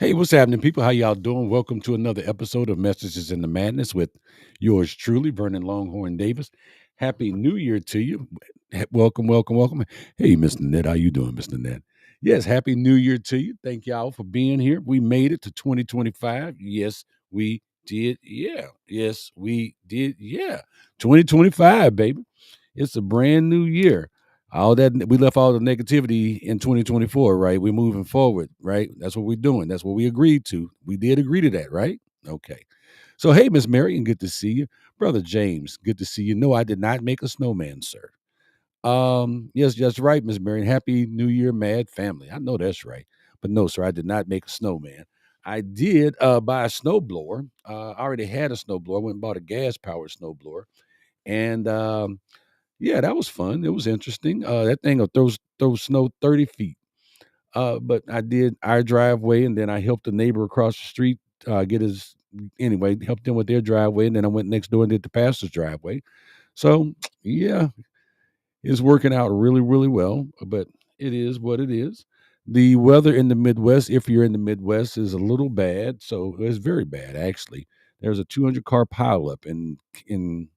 Hey, what's happening, people? How y'all doing? Welcome to another episode of Messages in the Madness with yours truly, Vernon Longhorn Davis. Happy New Year to you. Welcome, welcome, welcome. Hey, Mr. Ned, how you doing, Mr. Ned? Yes, Happy New Year to you. Thank y'all for being here. We made it to 2025. Yes, we did. Yeah. Yes, we did. Yeah. 2025, baby. It's a brand new year. All that we left all the negativity in 2024, right? We're moving forward, right? That's what we're doing. That's what we agreed to. We did agree to that, right? Okay. So, hey, Miss Marion, good to see you. Brother James, good to see you. No, I did not make a snowman, sir. Yes, that's right, Miss Marion. Happy New Year, mad family. I know that's right. But no, sir, I did not make a snowman. I did buy a snowblower. I already had a snowblower. I went and bought a gas powered snowblower. And yeah, that was fun. It was interesting. That thing will throw snow 30 feet. But I did our driveway, and then I helped a neighbor across the street get his anyway, helped them with their driveway, and then I went next door and did the pastor's driveway. So yeah, it's working out really, really well. But it is what it is. The weather in the Midwest, if you're in the Midwest, is a little bad. So it's very bad actually. There's a 200 car pileup in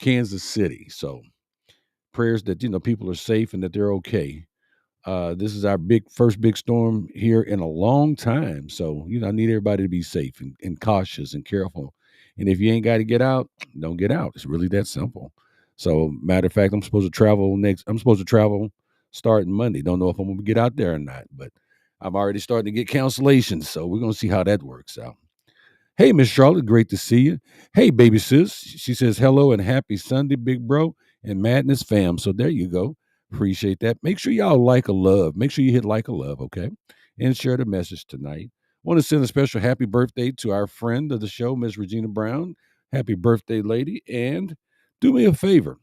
Kansas City. So prayers that people are safe and that they're okay. This is our first big storm here in a long time, so I need everybody to be safe and cautious and careful. And if you ain't got to get out, don't get out. It's really that simple. So, matter of fact, I'm supposed to travel next. I'm supposed to travel starting Monday. Don't know if I'm gonna get out there or not, but I'm already starting to get cancellations. So we're gonna see how that works out. Hey, Miss Charlotte, great to see you. Hey, baby sis. She says hello and happy Sunday, big bro, and Madness fam. So there you go. Appreciate that. Make sure y'all like a love. Make sure you hit like a love, okay? And share the message tonight. Want to send a special happy birthday to our friend of the show, Miss Regina Brown. Happy birthday, lady. And do me a favor.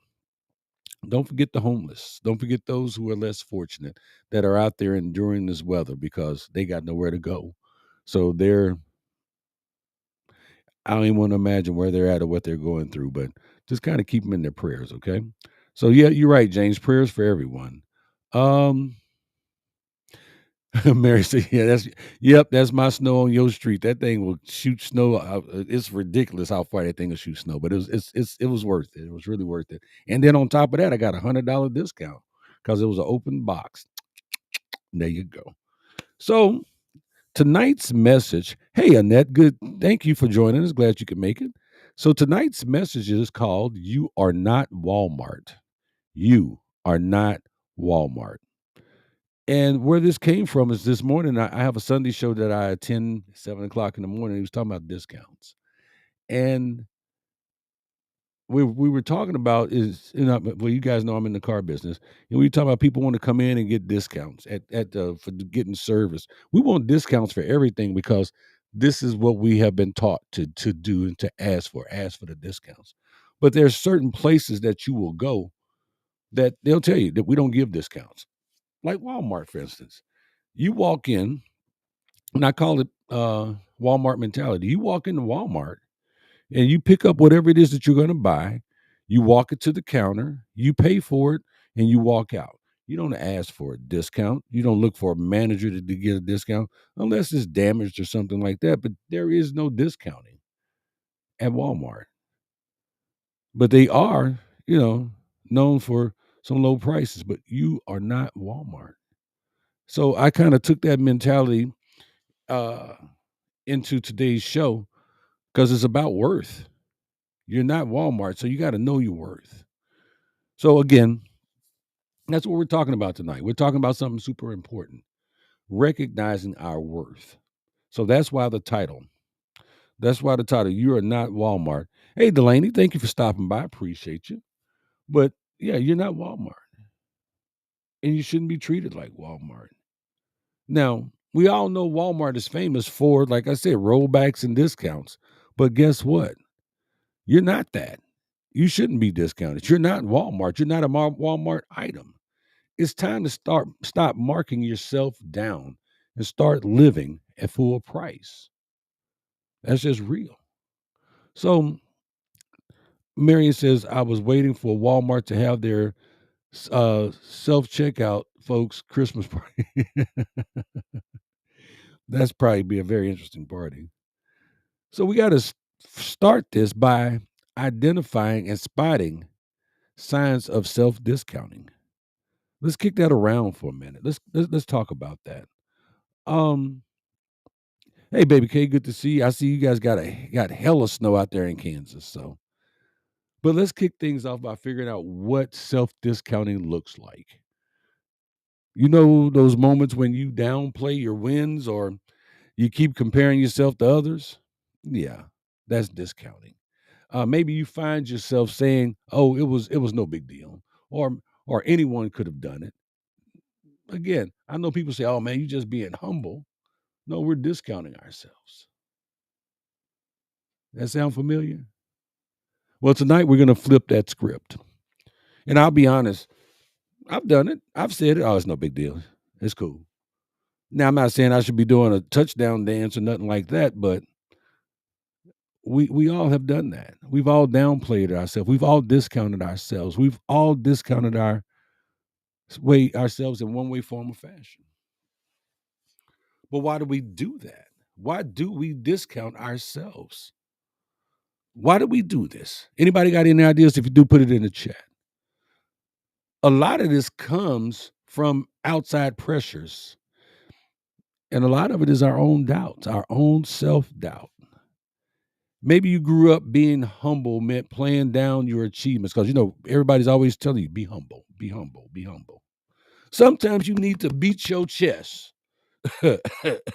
Don't forget the homeless. Don't forget those who are less fortunate that are out there enduring this weather because they got nowhere to go. So I don't even want to imagine where they're at or what they're going through, but just kind of keep them in their prayers, okay? So yeah, you're right, James. Prayers for everyone. Um, Mary said, "Yeah, that's my snow on your street. That thing will shoot snow. It's ridiculous how far that thing will shoot snow, but it was worth it. It was really worth it. And then on top of that, I got $100 discount because it was an open box. There you go. So tonight's message, hey Annette, good. Thank you for joining us. Glad you could make it. So tonight's message is called "You Are Not Walmart." You are not Walmart. And where this came from is this morning. I have a Sunday show that I attend 7 o'clock in the morning. He was talking about discounts, and we were talking about is well, you guys know I'm in the car business, and we were talking about people want to come in and get discounts for getting service. We want discounts for everything because this is what we have been taught to do and to ask for the discounts. But there's certain places that you will go that they'll tell you that we don't give discounts, like Walmart, for instance. You walk in, and I call it Walmart mentality. You walk into Walmart and you pick up whatever it is that you're going to buy, you walk it to the counter, you pay for it, and you walk out. You don't ask for a discount. You don't look for a manager to get a discount unless it's damaged or something like that. But there is no discounting at Walmart. But they are, known for some low prices, but you are not Walmart. So I kind of took that mentality uh, into today's show because it's about worth. You're not Walmart, so you got to know your worth. So again, that's what we're talking about tonight. We're talking about something super important, recognizing our worth. So that's why the title. That's why the title, You Are Not Walmart. Hey, Delaney, thank you for stopping by. Appreciate you. But yeah, you're not Walmart. And you shouldn't be treated like Walmart. Now, we all know Walmart is famous for, like I said, rollbacks and discounts. But guess what? You're not that. You shouldn't be discounted. You're not Walmart. You're not a Walmart item. It's time to stop marking yourself down and start living at full price. That's just real. So Marion says, I was waiting for Walmart to have their self checkout, folks, Christmas party. That's probably be a very interesting party. So we got to start this by identifying and spotting signs of self discounting. Let's kick that around for a minute. Let's talk about that. Um, hey baby K, good to see you. I see you guys got hella snow out there in Kansas. So, but let's kick things off by figuring out what self discounting looks like. You know those moments when you downplay your wins or you keep comparing yourself to others? Yeah, that's discounting. Maybe you find yourself saying, "Oh, it was no big deal," or anyone could have done it. Again, I know people say, "Oh man, you just being humble." No, we're discounting ourselves. That sound familiar? Well, tonight we're going to flip that script, and I'll be honest. I've done it. I've said it. Oh, it's no big deal. It's cool. Now, I'm not saying I should be doing a touchdown dance or nothing like that, but we all have done that. We've all downplayed ourselves. We've all discounted ourselves. We've all discounted ourselves in one way, form, or fashion. But why do we do that? Why do we discount ourselves? Why do we do this? Anybody got any ideas? If you do, put it in the chat. A lot of this comes from outside pressures, and a lot of it is our own doubts, our own self doubt. Maybe you grew up being humble meant playing down your achievements because, everybody's always telling you, be humble, be humble, be humble. Sometimes you need to beat your chest.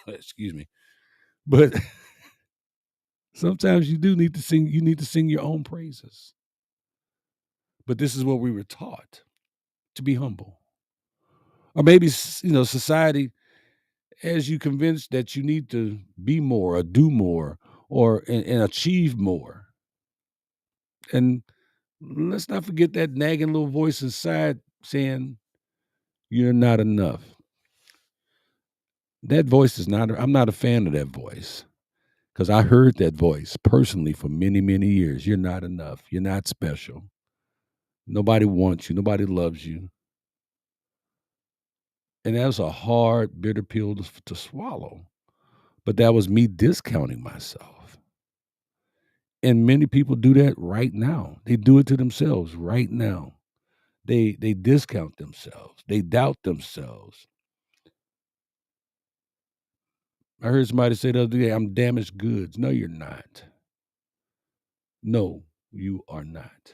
Excuse me. But sometimes you need to sing your own praises. But this is what we were taught, to be humble. Or maybe, society has you convinced that you need to be more or do more and achieve more. And let's not forget that nagging little voice inside saying you're not enough. That voice is not, I'm not a fan of that voice because I heard that voice personally for many, many years. You're not enough. You're not special. Nobody wants you. Nobody loves you. And that was a hard, bitter pill to swallow. But that was me discounting myself. And many people do that right now. They do it to themselves right now. They discount themselves. They doubt themselves. I heard somebody say the other day, I'm damaged goods. No, you're not. No, you are not.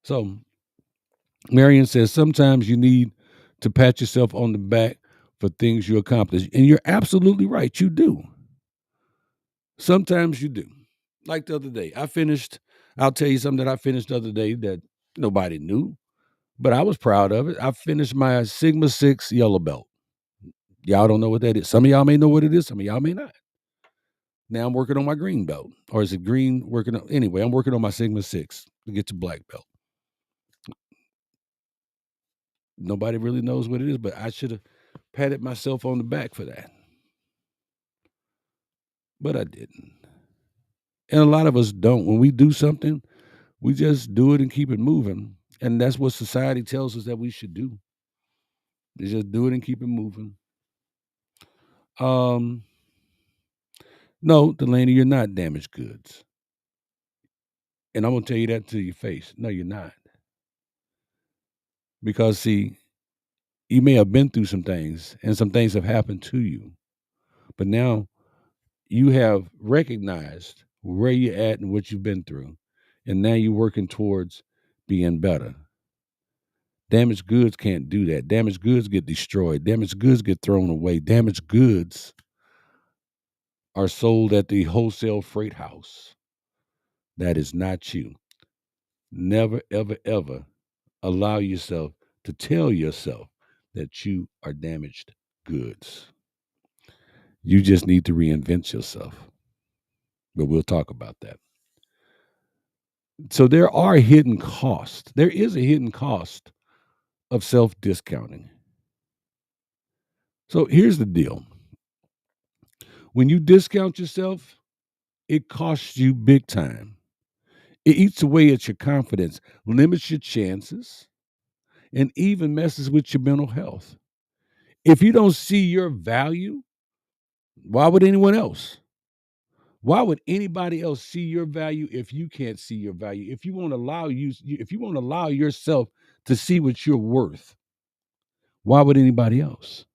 So Marion says sometimes you need to pat yourself on the back for things you accomplish. And you're absolutely right. You do. Sometimes you do. Like the other day, I'll tell you something that I finished the other day that nobody knew, but I was proud of it. I finished my Sigma 6 yellow belt. Y'all don't know what that is. Some of y'all may know what it is. Some of y'all may not. Now I'm working on my green belt. Or is it green working on? Anyway, I'm working on my Sigma 6 to get to black belt. Nobody really knows what it is, but I should have patted myself on the back for that. But I didn't. And a lot of us don't. When we do something, we just do it and keep it moving. And that's what society tells us that we should do. Is just do it and keep it moving. Um, no, Delaney, you're not damaged goods. And I'm gonna tell you that to your face. No, you're not. Because see, you may have been through some things and some things have happened to you. But now you have recognized where you're at and what you've been through. And now you're working towards being better. Damaged goods can't do that. Damaged goods get destroyed. Damaged goods get thrown away. Damaged goods are sold at the wholesale freight house. That is not you. Never, ever, ever allow yourself to tell yourself that you are damaged goods. You just need to reinvent yourself. But we'll talk about that. So there are hidden costs. There is a hidden cost of self discounting. So here's the deal. When you discount yourself, it costs you big time. It eats away at your confidence, limits your chances, and even messes with your mental health. If you don't see your value, Why would anyone else? Why would anybody else see your value if you can't see your value? If you won't allow yourself to see what you're worth, why would anybody else?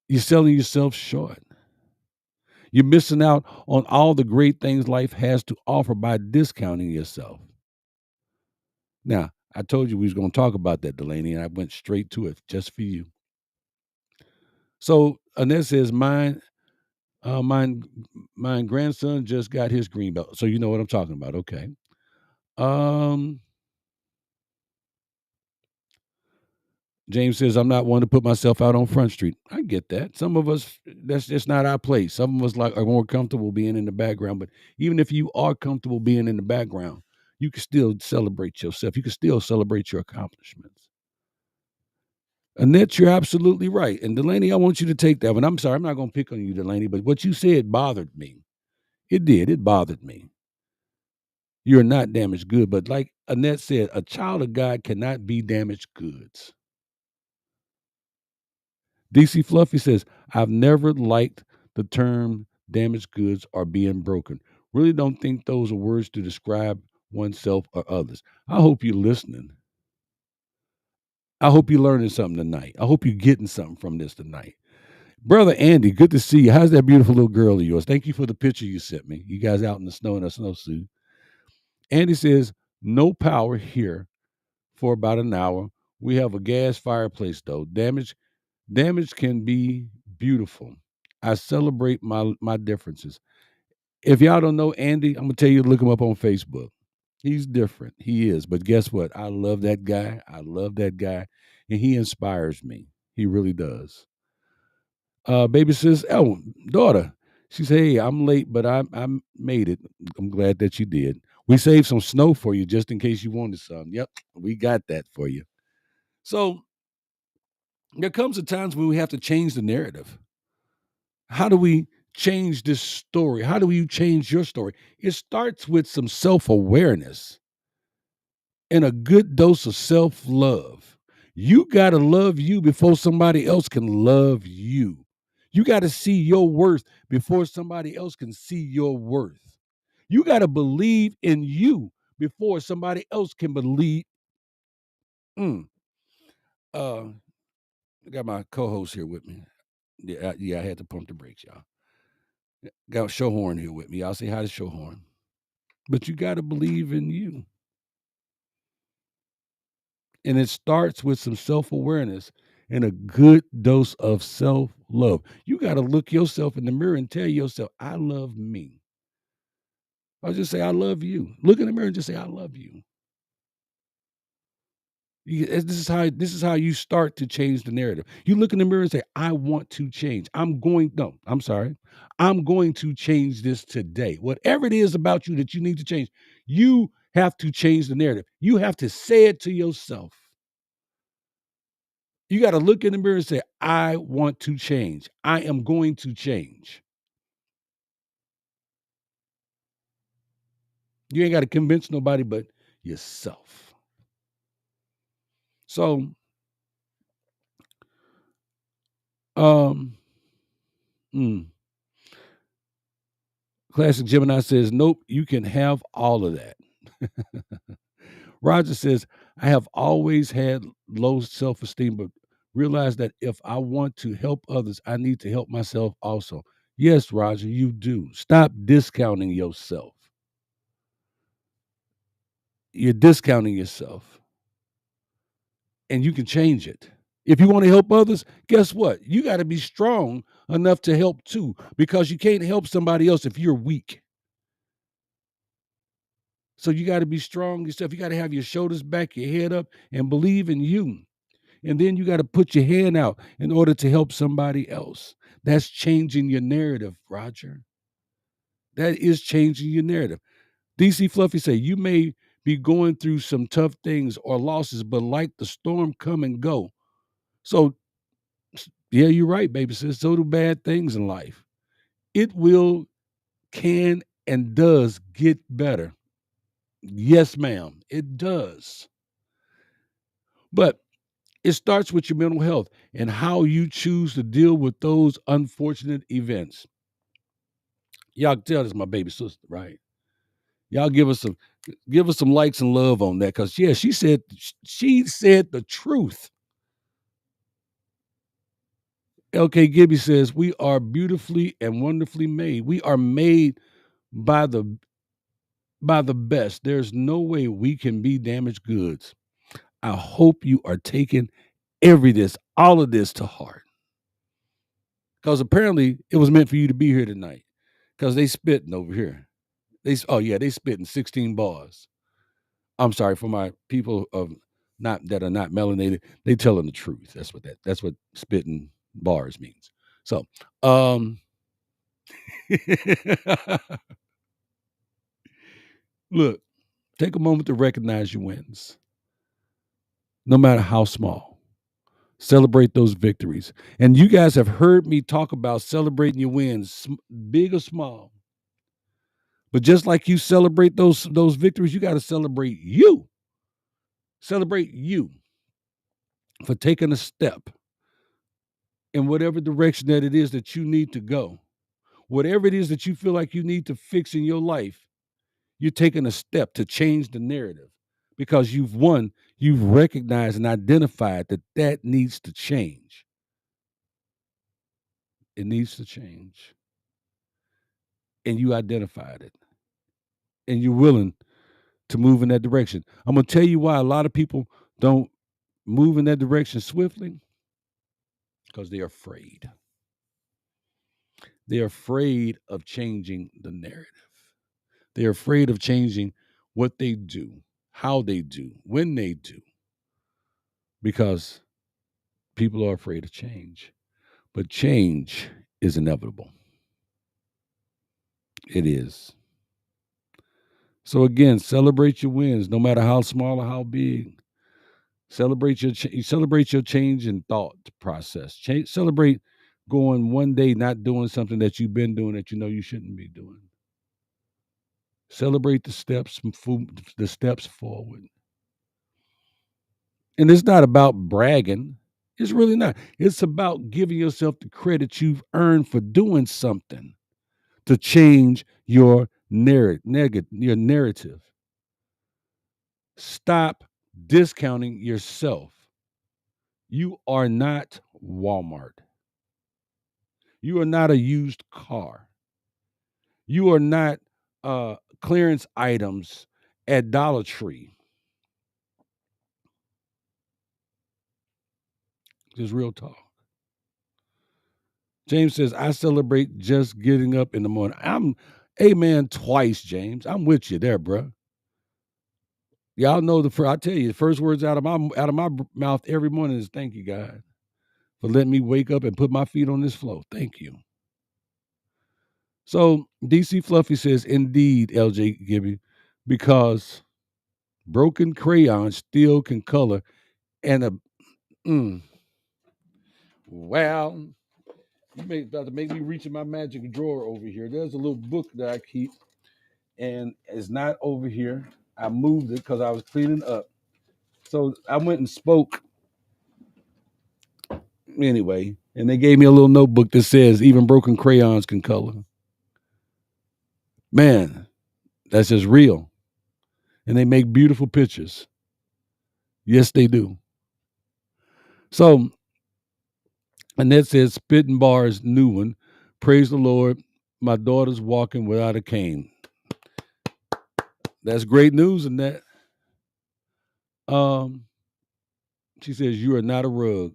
You're selling yourself short. You're missing out on all the great things life has to offer by discounting yourself. Now, I told you we was going to talk about that, Delaney, and I went straight to it just for you. So Annette says, uh, mine, mine grandson just got his green belt. So you know what I'm talking about. Okay. Um, James says, I'm not one to put myself out on Front Street. I get that. Some of us, that's just not our place. Some of us are more comfortable being in the background. But even if you are comfortable being in the background, you can still celebrate yourself. You can still celebrate your accomplishments. Annette, you're absolutely right. And Delaney, I want you to take that one. I'm sorry, I'm not going to pick on you, Delaney, but what you said bothered me. It did. It bothered me. You're not damaged good. But like Annette said, a child of God cannot be damaged goods. DC Fluffy says, I've never liked the term damaged goods or being broken. Really don't think those are words to describe oneself or others. I hope you're listening. I hope you're learning something tonight. I hope you're getting something from this tonight. Brother Andy, good to see you. How's that beautiful little girl of yours? Thank you for the picture you sent me. You guys out in the snow in a snowsuit. Andy says, no power here for about an hour. We have a gas fireplace though. Damage can be beautiful. I celebrate my differences. If y'all don't know Andy, I'm gonna tell you to look him up on Facebook. He's different. He is. But guess what? I love that guy. I love that guy. And he inspires me. He really does. Baby says, oh, daughter. She said, hey, I'm late, but I made it. I'm glad that you did. We saved some snow for you just in case you wanted some. Yep, we got that for you. So there comes a times when we have to change the narrative. How do we change this story? How do you change your story? It starts with some self-awareness and a good dose of self-love. You got to love you before somebody else can love you. You got to see your worth before somebody else can see your worth. You got to believe in you before somebody else can believe. Mm, uh, I got my co-host here with me. Yeah, I had to pump the brakes, y'all. Got Showhorn here with me. I'll say hi to Showhorn. But you got to believe in you. And it starts with some self awareness and a good dose of self love. You got to look yourself in the mirror and tell yourself, I love me. I'll just say, I love you. Look in the mirror and just say, I love you. This is how you start to change the narrative. You look in the mirror and say, I want to change. I'm sorry. I'm going to change this today. Whatever it is about you that you need to change, you have to change the narrative. You have to say it to yourself. You got to look in the mirror and say, I want to change. I am going to change. You ain't got to convince nobody but yourself. So, um, mm, Classic Gemini says, nope, you can have all of that. Roger says, I have always had low self esteem, but realize that if I want to help others, I need to help myself also. Yes, Roger, you do. Stop discounting yourself. You're discounting yourself, and you can change it. If you want to help others, guess what? You got to be strong enough to help too, because you can't help somebody else if you're weak. So you got to be strong yourself. You got to have your shoulders back, your head up, and believe in you. And then you got to put your hand out in order to help somebody else. That's changing your narrative, Roger. That is changing your narrative. DC Fluffy say, you may be going through some tough things or losses, but like the storm come and go. So, yeah, you're right, baby sis. So do bad things in life. It will, can, and does get better. Yes, ma'am, it does. But It starts with your mental health and how you choose to deal with those unfortunate events. Y'all can tell this is my baby sister, right? Y'all give us some likes and love on that, because yeah, she said the truth. LK Gibby says we are beautifully and wonderfully made. We are made by the best. There's no way we can be damaged goods. I hope you are taking all of this to heart. Because apparently it was meant for you to be here tonight. Because they spitting over here. They spitting 16 bars. I'm sorry for my people of not that are not melanated. They telling the truth. That's what spitting bars means. So look, take a moment to recognize your wins, no matter how small. Celebrate those victories. And you guys have heard me talk about celebrating your wins, big or small. But just like you celebrate those victories, you got to celebrate you. Celebrate you for taking a step in whatever direction that it is that you need to go. Whatever it is that you feel like you need to fix in your life, you're taking a step to change the narrative, because you've recognized and identified that needs to change. It needs to change. And you identified it. And you're willing to move in that direction. I'm going to tell you why a lot of people don't move in that direction swiftly, because they're afraid. They're afraid of changing the narrative. They're afraid of changing what they do, how they do, when they do, because people are afraid of change. But change is inevitable. It is. So again, celebrate your wins, no matter how small or how big. Celebrate your change in thought process. Celebrate going one day not doing something that you've been doing that you know you shouldn't be doing. Celebrate the steps forward. And it's not about bragging. It's really not. It's about giving yourself the credit you've earned for doing something to change your narrative. Stop discounting yourself. You are not Walmart. You are not a used car. You are not clearance items at Dollar Tree. Just real talk. James says, I celebrate just getting up in the morning. I'm amen twice, James. I'm with you there, bro. Y'all know I tell you, the first words out of my mouth every morning is thank you, God, for letting me wake up and put my feet on this floor. Thank you. So DC Fluffy says, indeed, LJ Gibby, because broken crayons still can color and a well, about to make me reach in my magic drawer over here. There's a little book that I keep, and it's not over here. I moved it because I was cleaning up. So I went and spoke anyway, and they gave me a little notebook that says even broken crayons can color. Man, that's just real. And they make beautiful pictures. Yes, they do. So Annette says, spitting bars, new one. Praise the Lord. My daughter's walking without a cane. That's great news, Annette. Um, she says, you are not a rug.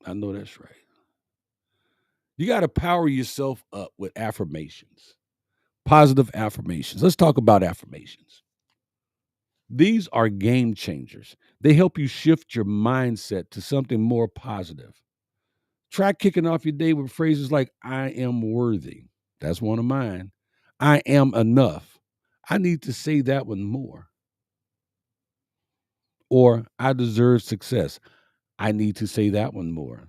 I know that's right. You got to power yourself up with affirmations, positive affirmations. Let's talk about affirmations. These are game changers. They help you shift your mindset to something more positive. Try kicking off your day with phrases like, I am worthy. That's one of mine. I am enough. I need to say that one more. Or I deserve success. I need to say that one more.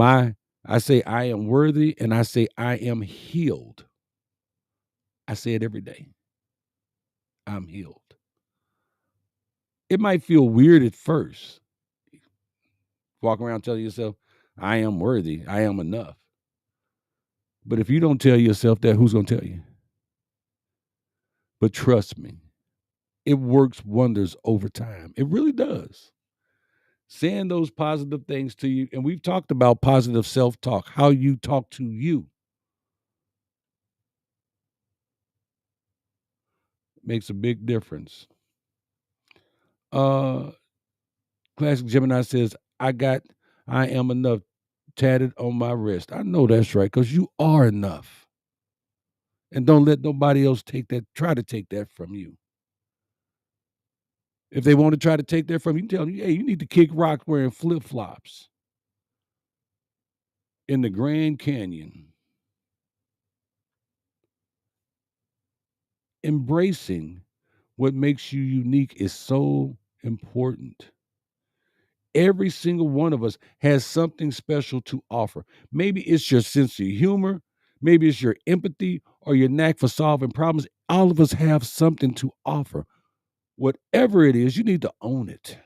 I say I am worthy, and I say I am healed. I say it every day. I'm healed. It might feel weird at first Walk around telling yourself, I am worthy, I am enough. But if you don't tell yourself that, who's going to tell you? But trust me, it works wonders over time. It really does. Saying those positive things to you, and we've talked about positive self-talk, how you talk to you makes a big difference. Uh Classic Gemini says, I am enough tatted on my wrist. I know that's right, because you are enough. And don't let nobody else try to take that from you. If they want to try to take that from you, tell them, hey, you need to kick rock wearing flip-flops in the Grand Canyon. Embracing what makes you unique is so important. Every single one of us has something special to offer. Maybe it's your sense of humor, maybe it's your empathy or your knack for solving problems. All of us have something to offer. Whatever it is, you need to own it.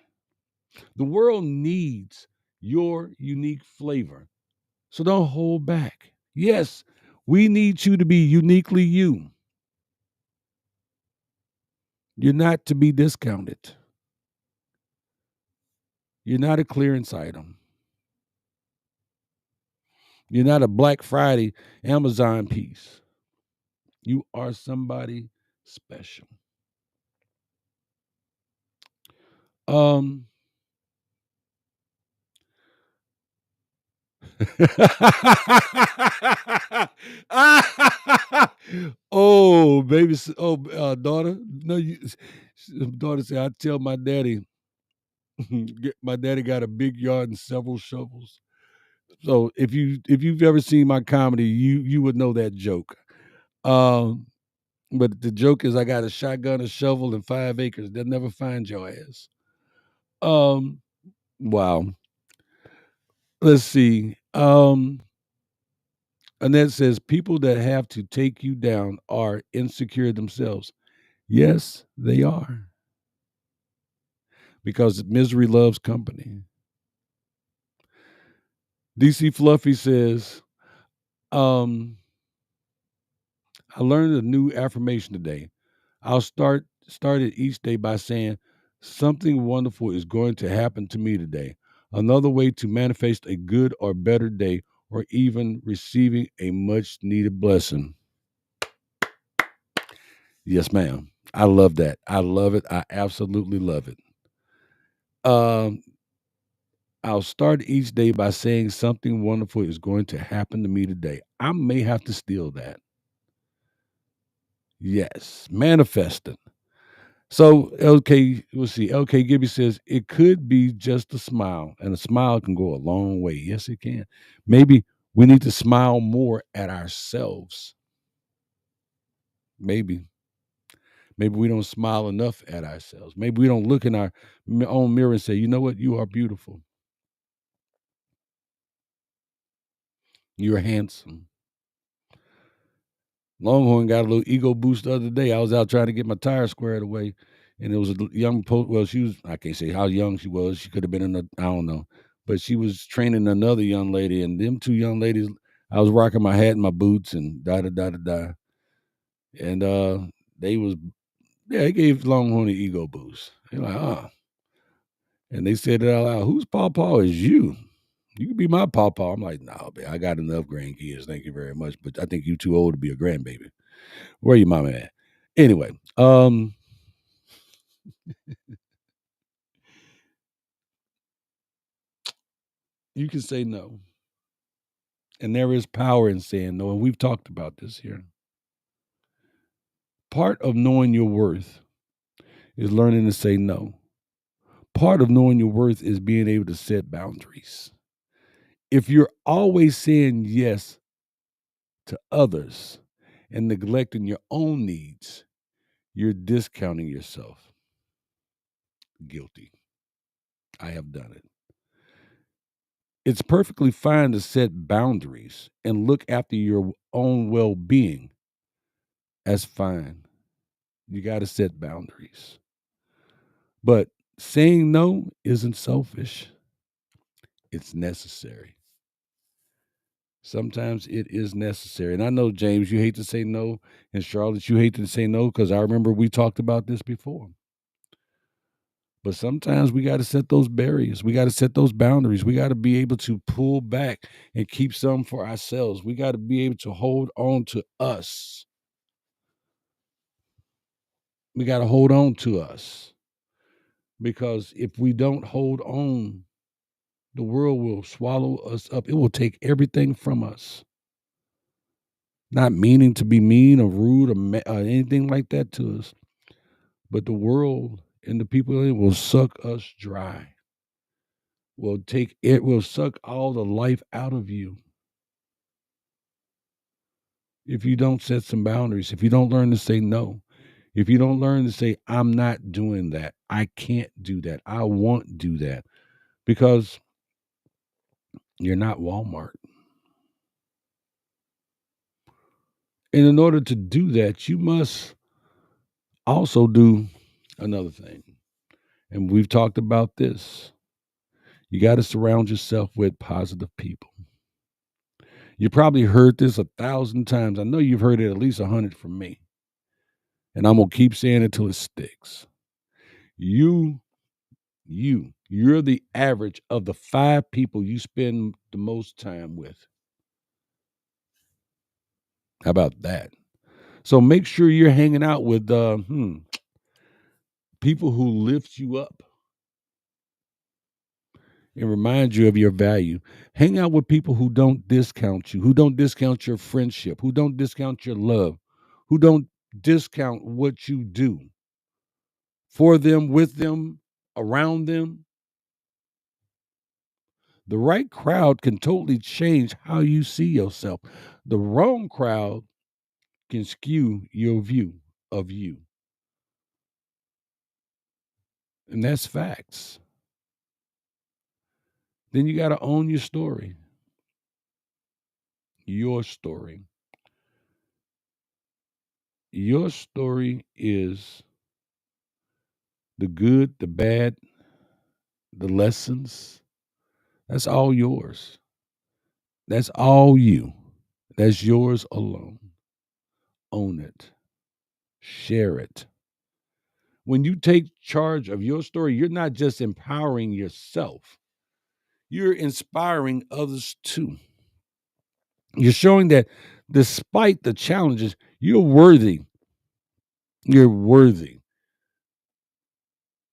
The world needs your unique flavor. So don't hold back. Yes, we need you to be uniquely you. You're not to be discounted. You're not a clearance item. You're not a Black Friday Amazon piece. You are somebody special. Um oh, baby, daughter. No, daughter said, I tell my daddy, my daddy got a big yard and several shovels. So if you've ever seen my comedy, you would know that joke. Um, but the joke is I got a shotgun, a shovel, and 5 acres. They'll never find your ass. Um, wow. Let's see. Annette says people that have to take you down are insecure themselves. Yes, they are. Because misery loves company. DC Fluffy says, um, I learned a new affirmation today. I'll start it each day by saying something wonderful is going to happen to me today. Another way to manifest a good or better day, or even receiving a much needed blessing. Yes, ma'am. I love that. I love it. I absolutely love it. Um, I'll start each day by saying something wonderful is going to happen to me today. I may have to steal that. Yes, manifesting. So, LK, we'll see. LK Gibby says it could be just a smile, and a smile can go a long way. Yes, it can. Maybe we need to smile more at ourselves. Maybe. Maybe we don't smile enough at ourselves. Maybe we don't look in our own mirror and say, you know what? You are beautiful. You're handsome. Longhorn got a little ego boost the other day. I was out trying to get my tire squared away, and it was a young well, she was, I can't say how young she was. She could have been in a, I don't know, but she was training another young lady, and them two young ladies. I was rocking my hat and my boots and da da da da da, and they was yeah, they gave Longhorn an ego boost. They're like, and they said it out loud. Whose pawpaw is you? You can be my pawpaw. I'm like, no, man, I got enough grandkids. Thank you very much, but I think you too old to be a grandbaby. Where your mama at? Anyway, you can say no. And there is power in saying no. And we've talked about this here. Part of knowing your worth is learning to say no. Part of knowing your worth is being able to set boundaries. If you're always saying yes to others and neglecting your own needs, you're discounting yourself. Guilty. I have done it. It's perfectly fine to set boundaries and look after your own well being. That's fine. You got to set boundaries. But saying no isn't selfish. It's necessary. Sometimes it is necessary. And I know, James, you hate to say no, and Charlotte, you hate to say no because I remember we talked about this before. But sometimes we got to set those barriers. We got to set those boundaries. We got to be able to pull back and keep some for ourselves. We got to be able to hold on to us. We got to hold on to us because if we don't hold on, the world will swallow us up. It will take everything from us. Not meaning to be mean or rude or anything like that to us, but the world and the people in it will suck us dry. Will suck all the life out of you if you don't set some boundaries, if you don't learn to say no, if you don't learn to say, I'm not doing that, I can't do that, I won't do that, because you're not Walmart. And in order to do that, you must also do another thing. And we've talked about this. You got to surround yourself with positive people. You probably heard this 1,000 times. I know you've heard it at least 100 from me. And I'm going to keep saying it till it sticks. You you're the average of the 5 people you spend the most time with. How about that? So make sure you're hanging out with people who lift you up and remind you of your value. Hang out with people who don't discount you, who don't discount your friendship, who don't discount your love, who don't discount what you do for them, with them, around them. The right crowd can totally change how you see yourself. The wrong crowd can skew your view of you. And that's facts. Then you got to own your story. Your story. Your story is the good, the bad, the lessons. That's all yours. That's all you. That's yours alone. Own it. Share it. When you take charge of your story, you're not just empowering yourself, you're inspiring others too. You're showing that despite the challenges, you're worthy. You're worthy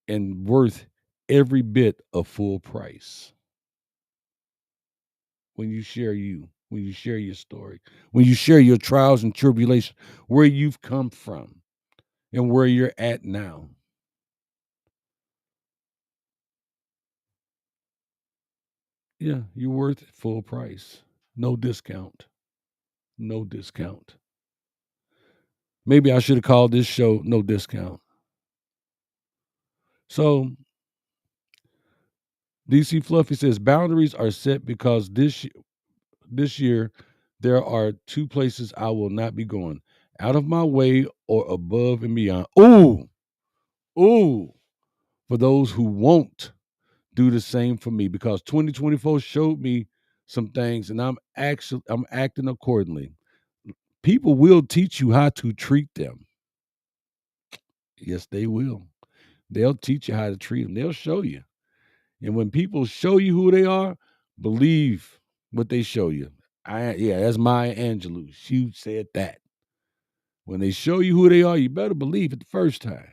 and worth every bit of full price when you share when you share your story, when you share your trials and tribulations, where you've come from and where you're at now. Yeah, you're worth full price. No discount. No discount. Maybe I should have called this show No Discount. So DC Fluffy says boundaries are set because this year there are 2 places I will not be going. Out of my way or above and beyond. Ooh, ooh, for those who won't do the same for me, because 2024 showed me some things and I'm acting accordingly. People will teach you how to treat them. Yes, they will. They'll teach you how to treat them. They'll show you. And when people show you who they are, believe what they show you. That's Maya Angelou. She said that. When they show you who they are, you better believe it the first time.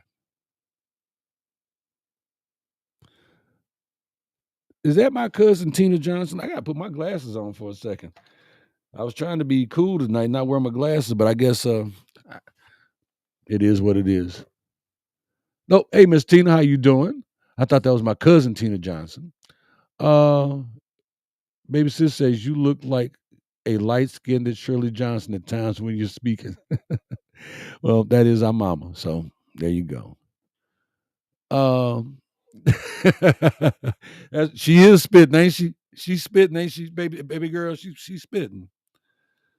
Is that my cousin Tina Johnson? I gotta put my glasses on for a second. I was trying to be cool tonight, not wear my glasses, but I guess it is what it is. No, hey Miss Tina, how you doing? I thought that was my cousin Tina Johnson. Uh Baby sis says you look like a light-skinned Shirley Johnson at times when you're speaking. Well, that is our mama. So there you go. Um, she is spitting, ain't she? She's spitting, ain't she, baby girl? She's spitting.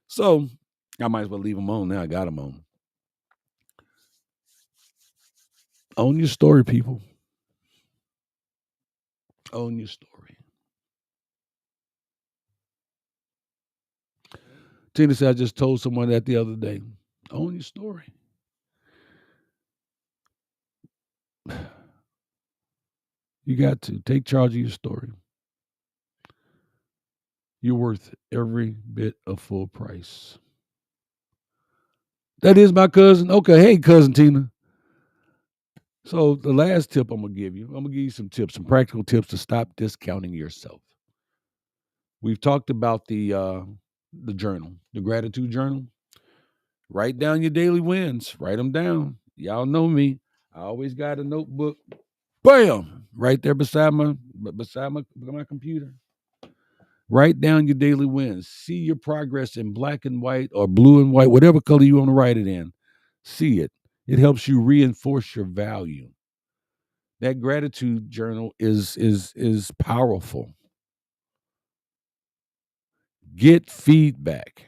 So I might as well leave them on now. I got them on. Own your story, people. Own your story. Tina said, I just told someone that the other day. Own your story. You got to take charge of your story. You're worth every bit of full price. That is my cousin. Okay, hey, cousin Tina. So the last tip I'm gonna give you, I'm gonna give you some tips, some practical tips to stop discounting yourself. We've talked about the journal, the gratitude journal. Write down your daily wins. Write them down. Y'all know me. I always got a notebook. Bam! Right there beside my computer. Write down your daily wins. See your progress in black and white or blue and white, whatever color you want to write it in. See it. It helps you reinforce your value. That gratitude journal is powerful. Get feedback.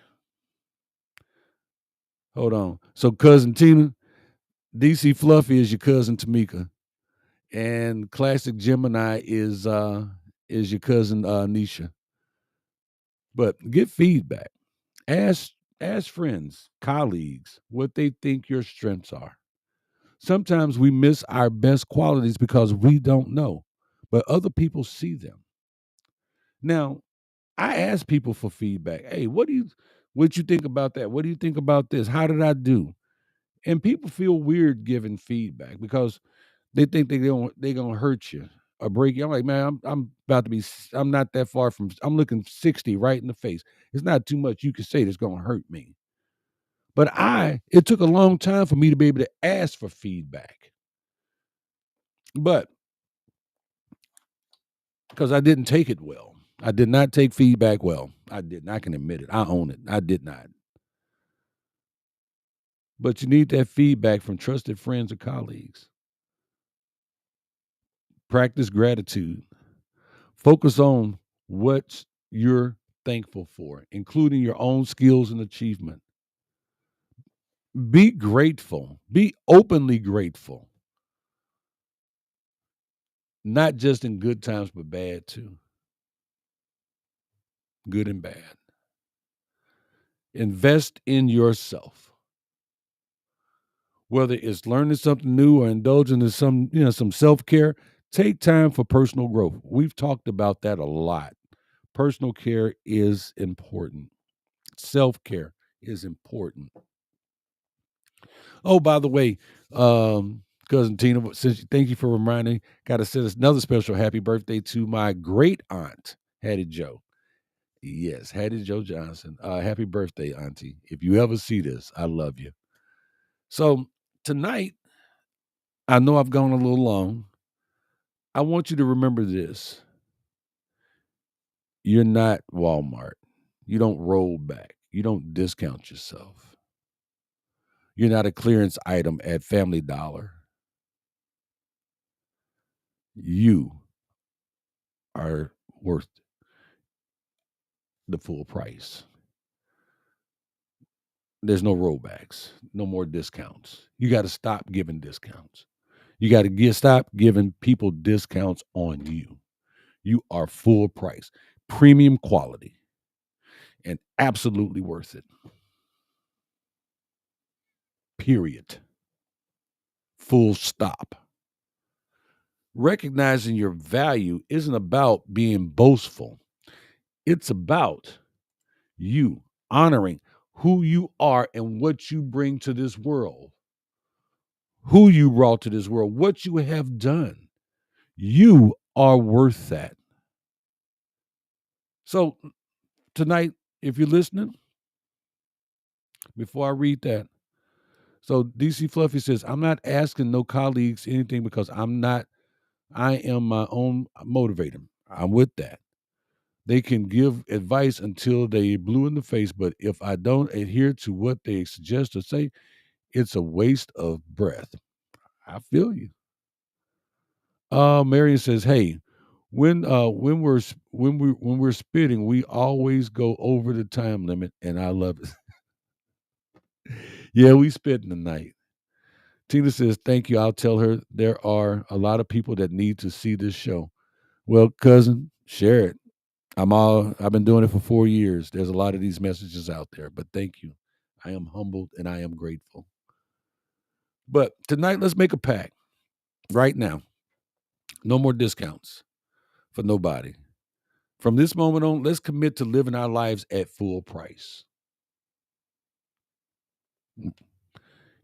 Hold on. So cousin Tina, DC Fluffy is your cousin Tamika, and Classic Gemini is your cousin Nisha. But get feedback. Ask ask friends, colleagues, what they think your strengths are. Sometimes we miss our best qualities because we don't know, but other people see them. Now, I ask people for feedback. Hey, what you think about that? What do you think about this? How did I do? And people feel weird giving feedback because they think they gonna hurt you or break you. I'm like, man, I'm about to be. I'm not that far from. I'm looking 60 right in the face. It's not too much you can say that's gonna hurt me. But it took a long time for me to be able to ask for feedback. But because I didn't take it well, I did not take feedback well. I didn't. I can admit it. I own it. I did not. But you need that feedback from trusted friends or colleagues. Practice gratitude. Focus on what you're thankful for, including your own skills and achievement. Be grateful. Be openly grateful, not just in good times, but bad too. Good and bad. Invest in yourself, whether it's learning something new or indulging in some self care. Take time for personal growth. We've talked about that a lot. Personal care is important. Self care is important. Oh, by the way, cousin Tina, thank you for reminding. Got to send us another special happy birthday to my great aunt, Hattie Joe. Yes, Hattie Joe Johnson. Happy birthday, Auntie. If you ever see this, I love you. So tonight, I know I've gone a little long. I want you to remember this. You're not Walmart. You don't roll back. You don't discount yourself. You're not a clearance item at Family Dollar. You are worth the full price. There's no rollbacks, no more discounts. You got to stop giving discounts. You got to stop giving people discounts on you. You are full price, premium quality, and absolutely worth it. Period. Full stop. Recognizing your value isn't about being boastful. It's about you honoring who you are and what you bring to this world, who you brought to this world, what you have done. You are worth that. So tonight, if you're listening, before I read that, so DC Fluffy says, I'm not asking no colleagues anything because I am my own motivator. I'm with that. They can give advice until they blue in the face, but if I don't adhere to what they suggest or say, it's a waste of breath. I feel you. Marion says, "Hey, when we're spitting, we always go over the time limit, and I love it." Yeah, we spitting tonight. Tina says, "Thank you. I'll tell her there are a lot of people that need to see this show." Well, cousin, share it. I've been doing it for 4 years. There's a lot of these messages out there, but thank you. I am humbled and I am grateful. But tonight, let's make a pact right now. No more discounts for nobody. From this moment on, let's commit to living our lives at full price.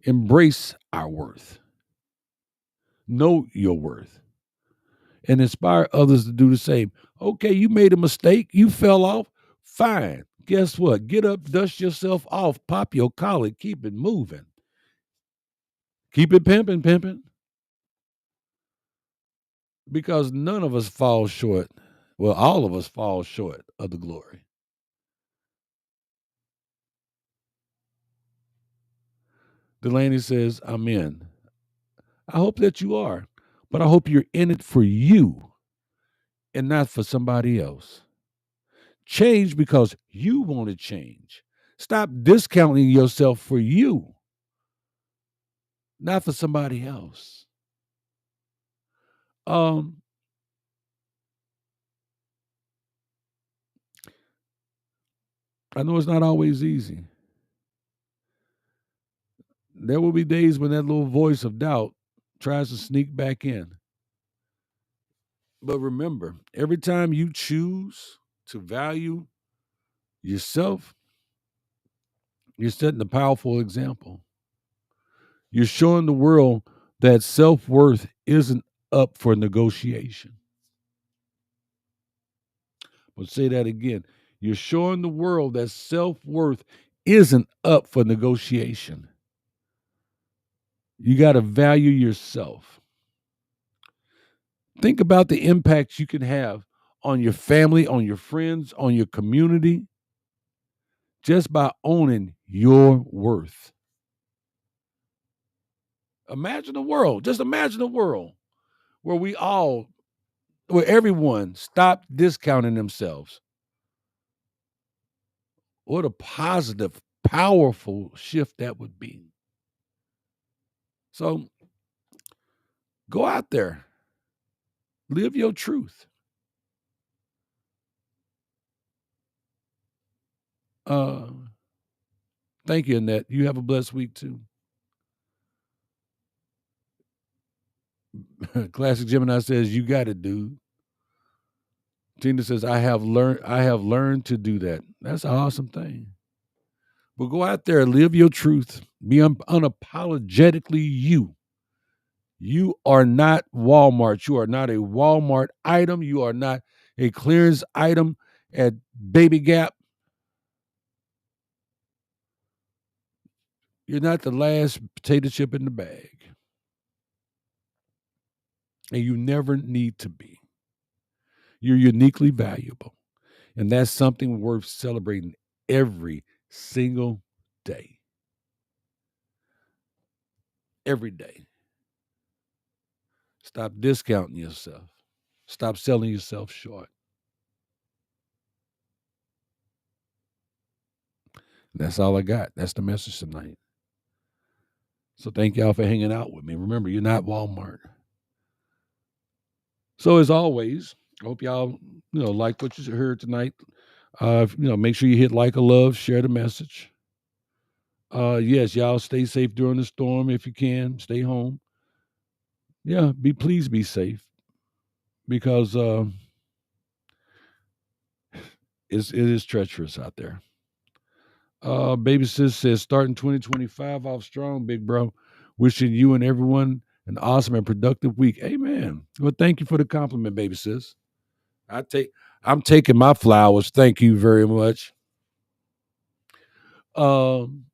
Embrace our worth. Know your worth and inspire others to do the same. Okay, you made a mistake. You fell off. Fine. Guess what? Get up, dust yourself off, pop your collar, keep it moving. Keep it pimping, pimping. Because none of us fall short. Well, all of us fall short of the glory. Delaney says, I'm in. I hope that you are, but I hope you're in it for you and not for somebody else. Change because you want to change. Stop discounting yourself for you, not for somebody else. Um, I know it's not always easy. There will be days when that little voice of doubt tries to sneak back in. But remember, every time you choose to value yourself, you're setting a powerful example. You're showing the world that self worth isn't up for negotiation. But say that again. You're showing the world that self worth isn't up for negotiation. You got to value yourself. Think about the impact you can have on your family, on your friends, on your community, just by owning your worth. Imagine a world, just imagine a world where where everyone stopped discounting themselves. What a positive, powerful shift that would be. So go out there, live your truth. Uh, Thank you, Annette. You have a blessed week too. Classic Gemini says, "You got it, dude." Tina says, I have learned to do that." That's an awesome thing. But go out there, live your truth, be unapologetically you. You are not Walmart. You are not a Walmart item. You are not a clearance item at Baby Gap. You're not the last potato chip in the bag. And you never need to be. You're uniquely valuable. And that's something worth celebrating every single day. Every day. Stop discounting yourself. Stop selling yourself short. That's all I got. That's the message tonight. So thank y'all for hanging out with me. Remember, you're not Walmart. So as always, I hope y'all like what you heard tonight. Make sure you hit like or love, share the message. Yes, y'all stay safe during the storm if you can. Stay home. Yeah, please be safe because it is treacherous out there. Baby sis says starting 2025 off strong, big bro. Wishing you and everyone an awesome and productive week. Amen. Well, thank you for the compliment, baby sis. I'm taking my flowers. Thank you very much. Um,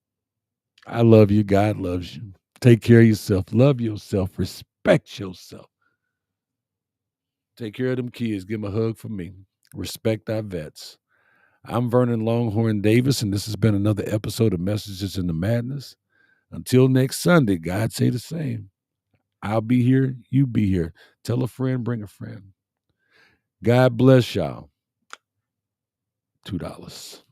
I love you. God loves you. Take care of yourself. Love yourself. Respect yourself. Take care of them kids. Give them a hug from me. Respect our vets. I'm Vernon Longhorn Davis, and this has been another episode of Messages in the Madness. Until next Sunday, God say the same. I'll be here. You be here. Tell a friend, bring a friend. God bless y'all. $2.